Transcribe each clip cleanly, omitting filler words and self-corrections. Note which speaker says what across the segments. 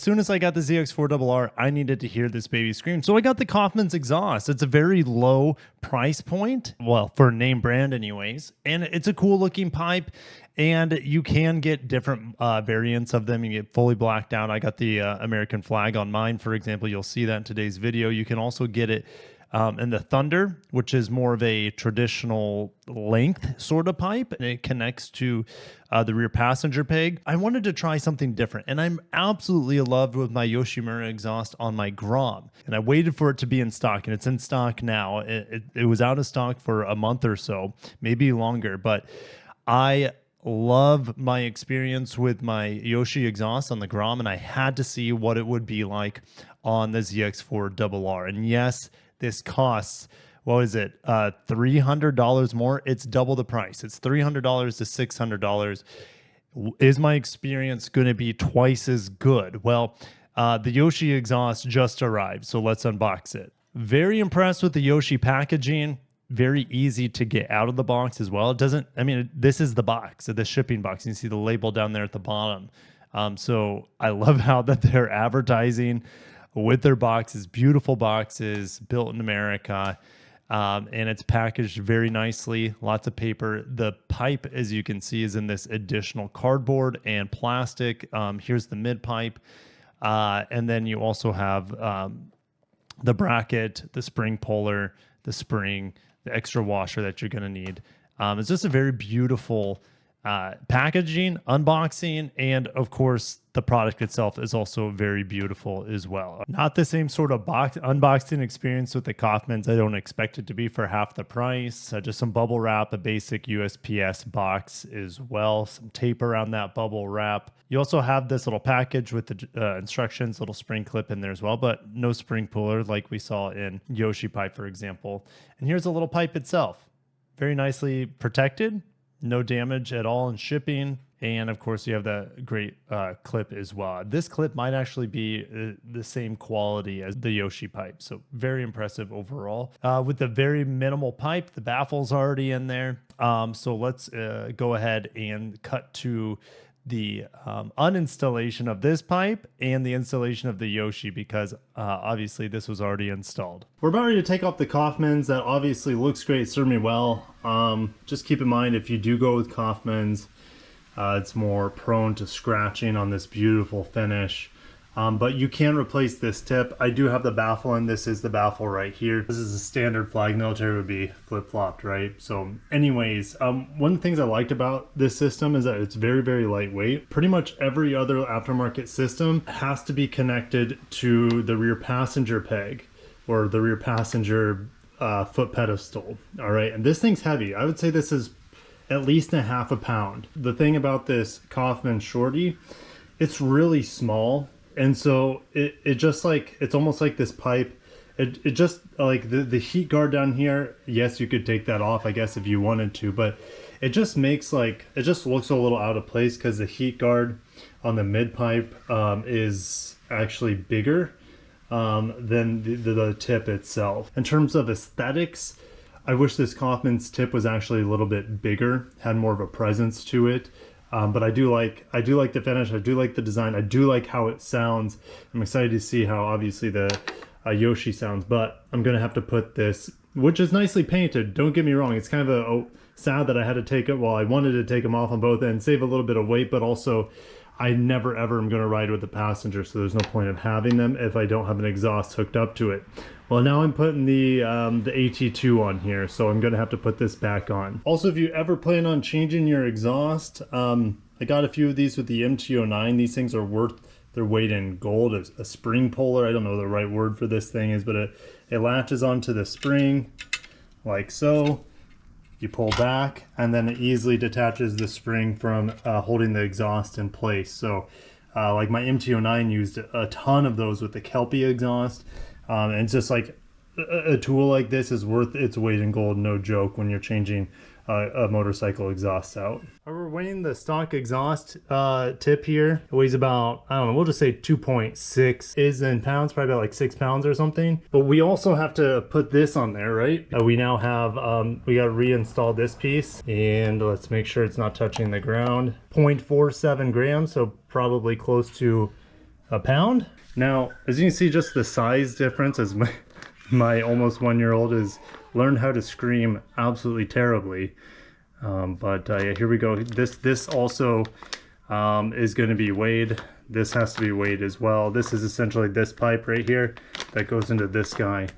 Speaker 1: soon as I got the ZX-4RR, I needed to hear this baby scream. So I got the Kaufman's exhaust. It's a very low price point, well, for a name brand anyways. And it's a cool looking pipe. And you can get different variants of them. You get fully blacked out. I got the American flag on mine, for example. You'll see that in today's video. You can also get it in the Thunder, which is more of a traditional length sort of pipe, and it connects to the rear passenger peg. I wanted to try something different, and I'm absolutely in love with my Yoshimura exhaust on my Grom, and I waited for it to be in stock, and it's in stock now. It was out of stock for a month or so, maybe longer, but I love my experience with my Yoshi exhaust on the Grom, and I had to see what it would be like on the ZX-4RR. And yes, this costs, what is it, $300 more? It's double the price. It's $300 to $600. Is my experience going to be twice as good? Well, the Yoshi exhaust just arrived, so let's unbox it. Very impressed with the Yoshi packaging. Very easy to get out of the box as well. It doesn't, I mean, this is the box, the shipping box. You see the label down there at the bottom. So I love how that they're advertising with their boxes, beautiful boxes built in America. And it's packaged very nicely, lots of paper. The pipe, as you can see, is in this additional cardboard and plastic. Here's the mid pipe. And then you also have the bracket, the spring puller, the spring, the extra washer that you're going to need. It's just a very beautiful packaging, unboxing, and of course the product itself is also very beautiful as well. Not the same sort of unboxing experience with the Kaufman's. I don't expect it to be for half the price. Just some bubble wrap, a basic USPS box as well, some tape around that bubble wrap. You also have this little package with the instructions, little spring clip in there as well, but no spring puller like we saw in Yoshi pipe, for example. And here's the little pipe itself, very nicely protected. No damage at all in shipping. And of course, you have that great clip as well. This clip might actually be the same quality as the Yoshi pipe. So very impressive overall. With the very minimal pipe, the baffle's already in there. So let's go ahead and cut to the uninstallation of this pipe and the installation of the Yoshi, because obviously this was already installed. We're about ready to take off the Kaufman's. That obviously looks great, served me well. Just keep in mind, if you do go with Kaufman's, it's more prone to scratching on this beautiful finish. But you can replace this tip. I do have the baffle in. This is the baffle right here. This is a standard flag. Military would be flip-flopped, right? So anyways, one of the things I liked about this system is that it's very, very lightweight. Pretty much every other aftermarket system has to be connected to the rear passenger peg or the rear passenger foot pedestal, all right? And this thing's heavy. I would say this is at least a half a pound. The thing about this Kaufman Shorty, it's really small. And so it just like, it's almost like this pipe. It just like the heat guard down here. Yes, you could take that off, I guess, if you wanted to, but it just makes like, it just looks a little out of place because the heat guard on the mid pipe is actually bigger than the tip itself. In terms of aesthetics, I wish this Kaufman's tip was actually a little bit bigger, had more of a presence to it. But I do like the finish. I do like the design. I do like how it sounds. I'm excited to see how obviously the Yoshi sounds. But I'm gonna have to put this, which is nicely painted. Don't get me wrong. It's kind of sad that I had to take it. Well, I wanted to take them off on both ends, save a little bit of weight, but also I never ever am gonna ride with the passenger, so there's no point in having them if I don't have an exhaust hooked up to it. Well, now I'm putting the AT2 on here, so I'm gonna have to put this back on. Also, if you ever plan on changing your exhaust, I got a few of these with the MT09. These things are worth their weight in gold. A spring puller, I don't know what the right word for this thing is, but it latches onto the spring like so. You pull back, and then it easily detaches the spring from holding the exhaust in place. So like my MT09 used a ton of those with the Kelpie exhaust. And it's just like a tool like this is worth its weight in gold, no joke, when you're changing a motorcycle exhaust out. We're weighing the stock exhaust tip here. It weighs about, I don't know, we'll just say 2.6 is in pounds, probably about like 6 pounds or something. But we also have to put this on there, right? We now have, we got to reinstall this piece, and let's make sure it's not touching the ground. 0.47 grams, so probably close to a pound. Now, as you can see, just the size difference as my almost 1-year-old has learned how to scream absolutely terribly. Yeah, here we go. This also is going to be weighed. This has to be weighed as well. This is essentially this pipe right here that goes into this guy.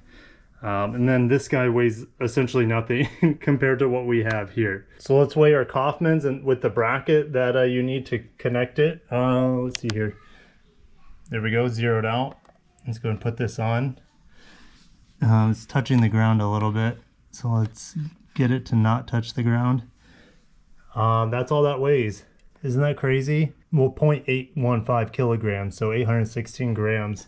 Speaker 1: And then this guy weighs essentially nothing compared to what we have here. So let's weigh our Kaufmans and with the bracket that you need to connect it. Let's see here. There we go, zeroed out. Let's go and put this on. It's touching the ground a little bit. So let's get it to not touch the ground. That's all that weighs. Isn't that crazy? Well, 0.815 kilograms, so 816 grams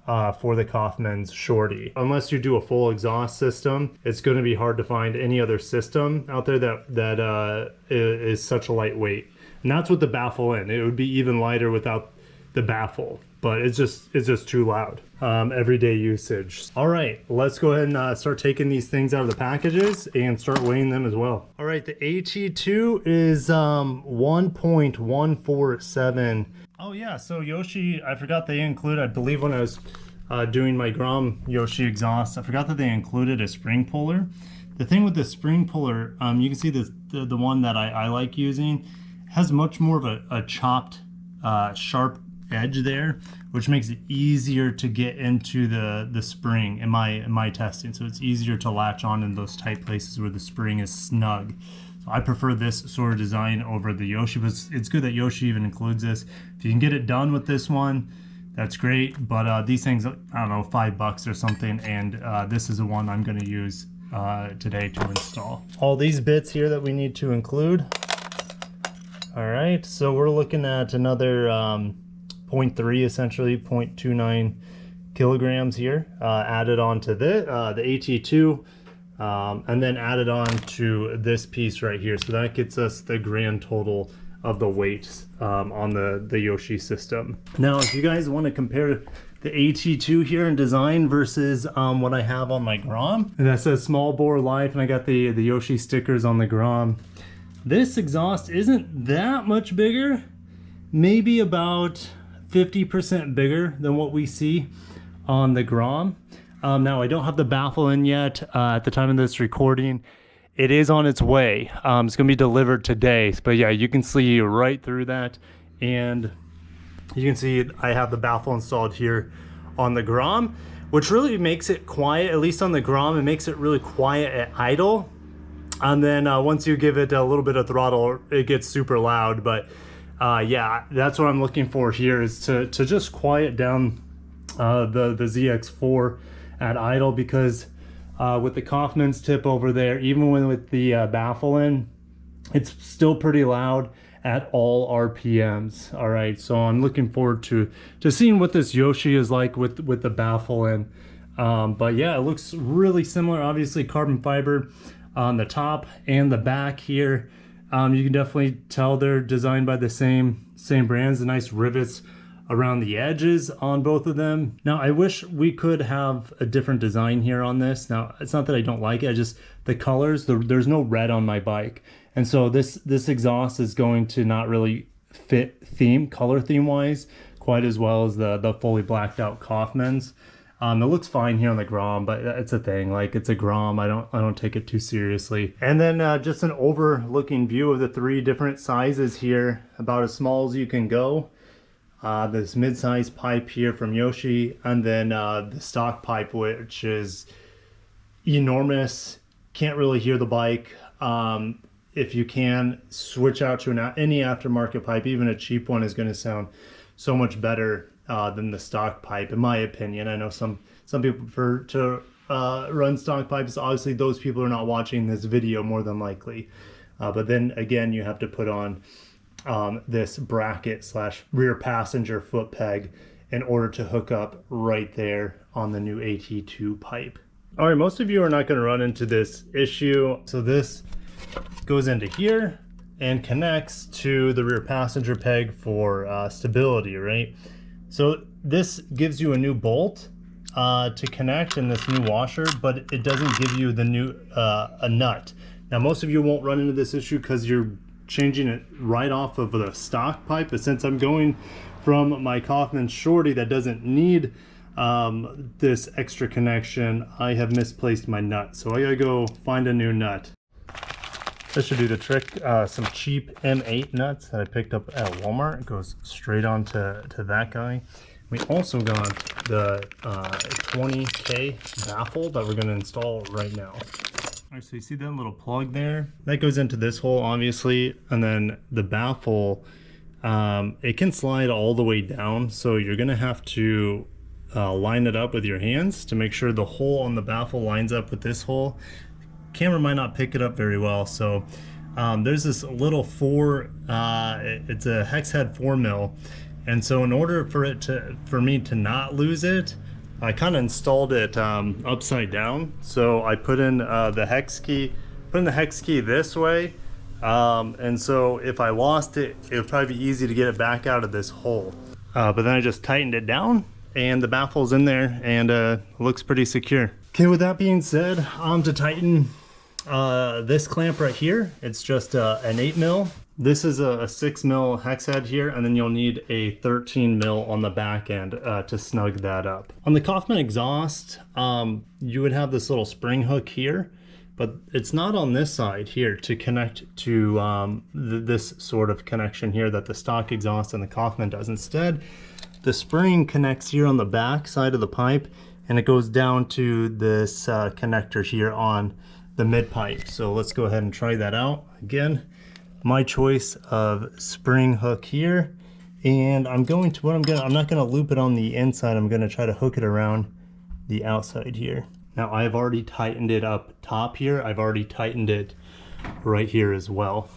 Speaker 1: for the Kaufman's Shorty. Unless you do a full exhaust system, it's going to be hard to find any other system out there that is such a lightweight. And that's with the baffle in. It would be even lighter without the baffle, but it's just too loud. Everyday usage. All right, let's go ahead and start taking these things out of the packages and start weighing them as well. All right, the AT2 is 1.147. Oh yeah, so Yoshi, I forgot they include, I believe when I was doing my Grom Yoshi exhaust, I forgot that they included a spring puller. The thing with the spring puller, you can see the one that I like using has much more of a chopped, sharp edge there, which makes it easier to get into the spring in my testing. So it's easier to latch on in those tight places where the spring is snug. So I prefer this sort of design over the Yoshi, but it's good that Yoshi even includes this. If you can get it done with this one, that's great. But these things, I don't know, $5 or something, and this is the one I'm going to use today to install. All these bits here that we need to include. All right, so we're looking at another 0.3, essentially 0.29 kilograms here, added on to the AT2, and then added on to this piece right here. So that gets us the grand total of the weights on the Yoshi system. Now, if you guys want to compare the AT2 here in design versus what I have on my Grom, and that says small bore life, and I got the Yoshi stickers on the Grom. This exhaust isn't that much bigger, maybe about 50% bigger than what we see on the Grom. Now, I don't have the baffle in yet at the time of this recording. It is on its way. It's going to be delivered today. But yeah, you can see right through that. And you can see I have the baffle installed here on the Grom, which really makes it quiet, at least on the Grom. It makes it really quiet at idle. And then once you give it a little bit of throttle, it gets super loud. But yeah, that's what I'm looking for here, is to just quiet down the ZX4 at idle, because with the Kaufman's tip over there, even with the baffle in, it's still pretty loud at all RPMs. All right, so I'm looking forward to seeing what this Yoshi is like with the baffle in. But yeah, it looks really similar. Obviously carbon fiber on the top and the back here. You can definitely tell they're designed by the same brands. The nice rivets around the edges on both of them. Now, I wish we could have a different design here on this. Now, it's not that I don't like it, I just, the colors, there's no red on my bike. And so this exhaust is going to not really fit color theme wise, quite as well as the fully blacked out Kaufman's. It looks fine here on the Grom, but it's a thing, like, it's a Grom. I don't take it too seriously. And then just an overlooking view of the 3 different sizes here, about as small as you can go. This mid-size pipe here from Yoshi, and then the stock pipe, which is enormous. Can't really hear the bike. If you can, switch out to any aftermarket pipe. Even a cheap one is going to sound so much better than the stock pipe, in my opinion. I know some people prefer to run stock pipes. Obviously, those people are not watching this video, more than likely. But then again, you have to put on this bracket / rear passenger foot peg in order to hook up right there on the new AT2 pipe. All right, most of you are not going to run into this issue. So this goes into here and connects to the rear passenger peg for stability, right? So this gives you a new bolt to connect in this new washer, but it doesn't give you the new a nut. Now, most of you won't run into this issue because you're changing it right off of the stock pipe, but since I'm going from my Kaufman Shorty that doesn't need this extra connection, I have misplaced my nut. So I gotta go find a new nut. This should do the trick. Some cheap M8 nuts that I picked up at Walmart. It goes straight on to that guy. We also got the 20K baffle that we're gonna install right now. All right, so you see that little plug there? That goes into this hole, obviously, and then the baffle, it can slide all the way down, so you're gonna have to line it up with your hands to make sure the hole on the baffle lines up with this hole. Camera might not pick it up very well, so there's this little it's a hex head 4 mil, and so in order for me to not lose it, I kind of installed it upside down. So I put in the hex key this way, and so if I lost it, it would probably be easy to get it back out of this hole. But then I just tightened it down, and the baffle's in there, and looks pretty secure. Okay, with that being said, to tighten this clamp right here, it's just an 8 mil. This is a 6 mil hex head here, and then you'll need a 13 mil on the back end to snug that up. On the Kaufman exhaust, you would have this little spring hook here, but it's not on this side here to connect to this sort of connection here that the stock exhaust and the Kaufman does. Instead, the spring connects here on the back side of the pipe, and it goes down to this connector here on the mid pipe. So let's go ahead and try that out. Again, my choice of spring hook here, and I'm not gonna loop it on the inside. I'm gonna try to hook it around the outside here. Now I've already tightened it up top here. I've already tightened it right here as well.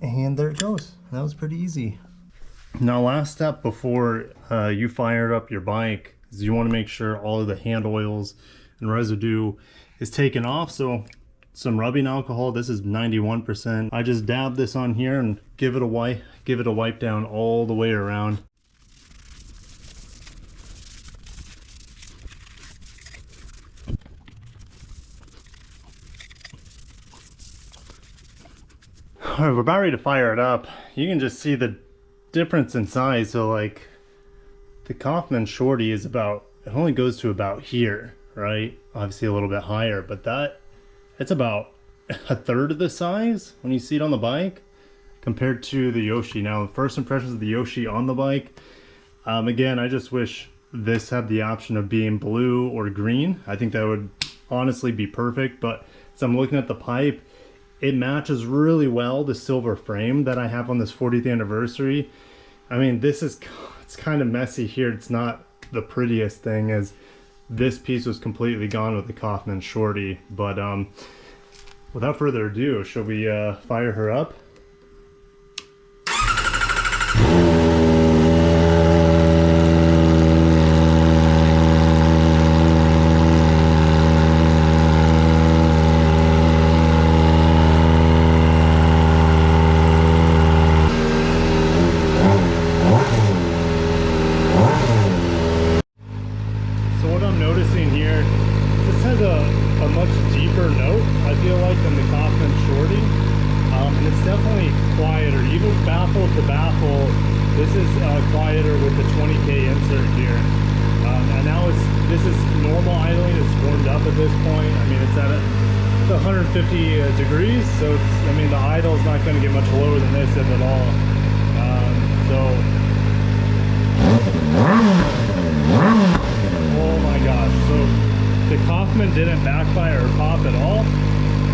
Speaker 1: And there it goes. That was pretty easy. Now last step before you fire up your bike is you want to make sure all of the hand oils and residue is taken off. So some rubbing alcohol, this is 91%. I just dab this on here and give it a wipe down all the way around. All right, we're about ready to fire it up. You can just see the difference in size. So like the Kaufman Shorty is it only goes to about here, right? Obviously a little bit higher, but it's about a third of the size when you see it on the bike compared to the Yoshi. Now, first impressions of the Yoshi on the bike, again, I just wish this had the option of being blue or green. I think that would honestly be perfect, but as I'm looking at the pipe, it matches really well the silver frame that I have on this 40th anniversary. I mean, it's kind of messy here. It's not the prettiest thing, as this piece was completely gone with the Kaufman Shorty. But without further ado, shall we fire her up? This is quieter with the 20K insert here. And now this is normal idling. It's warmed up at this point. I mean, it's at 150 degrees, so I mean, the idle is not going to get much lower than this, if at all. Oh my gosh. So the Kaufman didn't backfire or pop at all.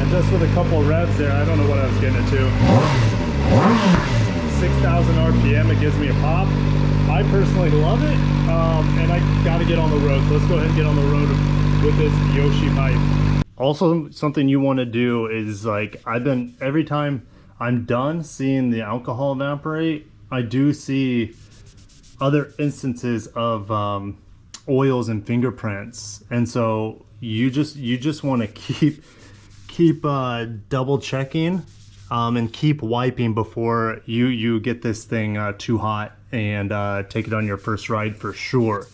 Speaker 1: And just with a couple of revs there, I don't know what I was getting into. 6,000 RPM, it gives me a pop. I personally love it, and I gotta get on the road, so let's go ahead and get on the road with this Yoshi pipe. Also, something you want to do is, like, every time I'm done seeing the alcohol evaporate, I do see other instances of oils and fingerprints, and so you just want to keep double checking and keep wiping before you get this thing too hot and take it on your first ride for sure.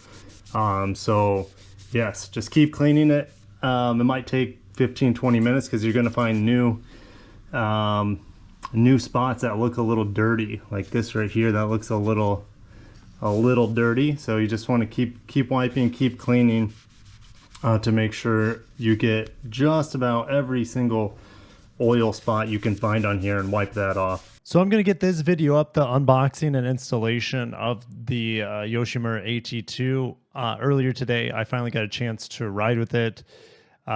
Speaker 1: So yes, just keep cleaning it. It might take 15-20 minutes because you're going to find new new spots that look a little dirty, like this right here that looks a little dirty. So you just want to keep wiping, keep cleaning to make sure you get just about every single oil spot you can find on here and wipe that off. So I'm going to get this video up, the unboxing and installation of the Yoshimura AT2. Earlier today, I finally got a chance to ride with it.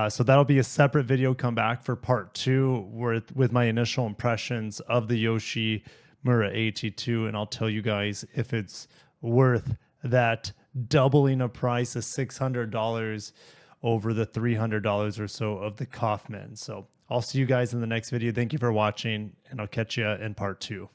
Speaker 1: So that'll be a separate video. Come back for part 2 with my initial impressions of the Yoshimura AT2, and I'll tell you guys if it's worth that doubling of price of $600 over the $300 or so of the Kaufman. So I'll see you guys in the next video. Thank you for watching, and I'll catch you in part 2.